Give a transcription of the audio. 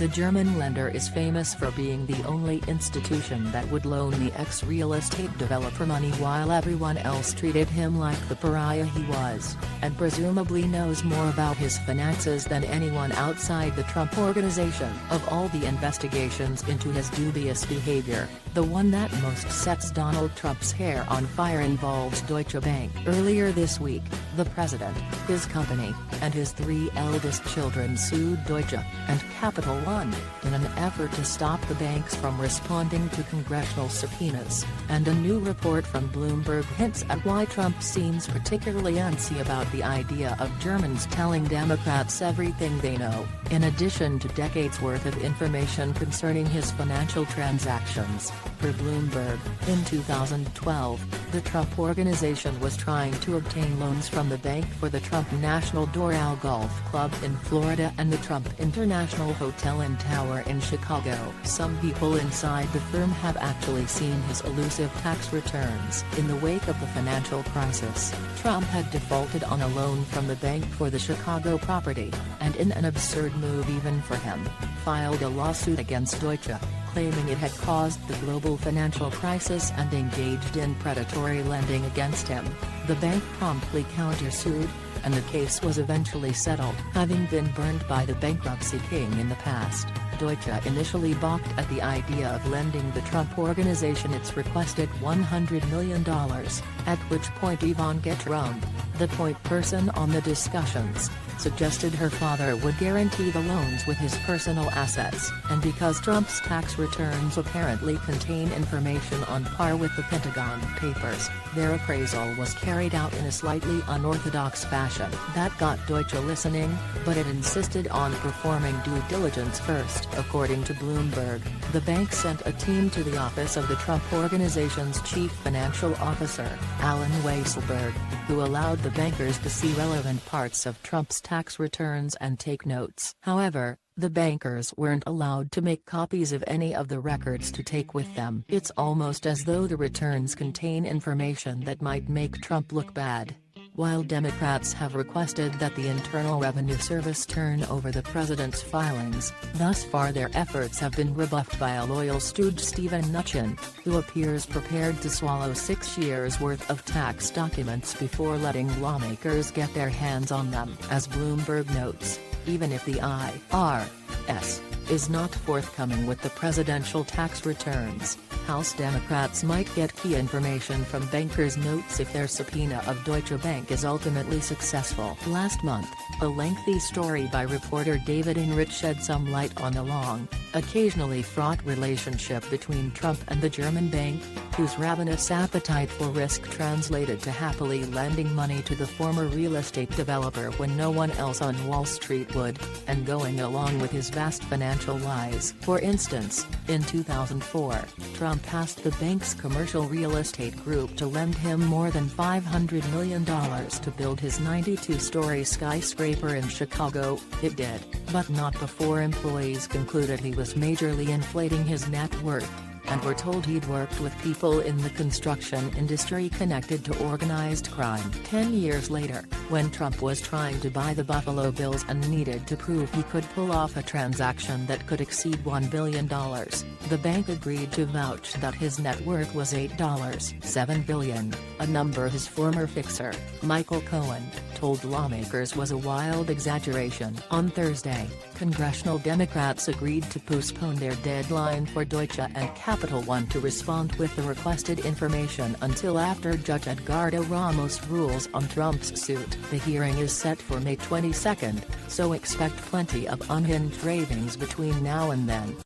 The German lender is famous for being the only institution that would loan the ex-real estate developer money while everyone else treated him like the pariah he was, and presumably knows more about his finances than anyone outside the Trump Organization. Of all the investigations into his dubious behavior, the one that most sets Donald Trump's hair on fire involves Deutsche Bank. Earlier this week, the president, his company, and his three eldest children sued Deutsche and Capital One in an effort to stop the banks from responding to congressional subpoenas, and a new report from Bloomberg hints at why Trump seems particularly antsy about the idea of Germans telling Democrats everything they know. In addition to decades worth of information concerning his financial transactions, per Bloomberg, in 2012, the Trump Organization was trying to obtain loans from the bank for the Trump National Doral Golf Club in Florida and the Trump International Hotel and Tower in Chicago. Some people inside the firm have actually seen his elusive tax returns. In the wake of the financial crisis, Trump had defaulted on a loan from the bank for the Chicago property, and in an absurd move even for him, filed a lawsuit against Deutsche, claiming it had caused the global financial crisis and engaged in predatory lending against him. The bank promptly countersued, and the case was eventually settled. Having been burned by the bankruptcy king in the past, Deutsche initially balked at the idea of lending the Trump Organization its requested $100 million, at which point Yvonne Getrum, the point person on the discussions, suggested her father would guarantee the loans with his personal assets, and because Trump's tax returns apparently contain information on par with the Pentagon Papers, their appraisal was carried out in a slightly unorthodox fashion. That got Deutsche listening, but it insisted on performing due diligence first. According to Bloomberg, the bank sent a team to the office of the Trump Organization's chief financial officer, Alan Weisselberg, who allowed the bankers to see relevant parts of Trump's tax returns and take notes. However, the bankers weren't allowed to make copies of any of the records to take with them. It's almost as though the returns contain information that might make Trump look bad. While Democrats have requested that the Internal Revenue Service turn over the president's filings, thus far their efforts have been rebuffed by a loyal stooge Stephen Mnuchin, who appears prepared to swallow 6 years' worth of tax documents before letting lawmakers get their hands on them. As Bloomberg notes, even if the IRS is not forthcoming with the presidential tax returns, House Democrats might get key information from bankers' notes if their subpoena of Deutsche Bank is ultimately successful. Last month, a lengthy story by reporter David Enrich shed some light on the long, occasionally fraught relationship between Trump and the German bank, whose ravenous appetite for risk translated to happily lending money to the former real estate developer when no one else on Wall Street would, and going along with his vast financial lies. For instance, in 2004, Trump asked the bank's commercial real estate group to lend him more than $500 million to build his 92-story skyscraper in Chicago. It did, but not before employees concluded he was majorly inflating his net worth, and were told he'd worked with people in the construction industry connected to organized crime. 10 years later, when Trump was trying to buy the Buffalo Bills and needed to prove he could pull off a transaction that could exceed $1 billion, the bank agreed to vouch that his net worth was $8.7 billion, a number his former fixer, Michael Cohen, told lawmakers was a wild exaggeration. On Thursday, congressional Democrats agreed to postpone their deadline for Deutsche and Capital One to respond with the requested information until after Judge Edgardo Ramos rules on Trump's suit. The hearing is set for May 22, so expect plenty of unhinged ravings between now and then.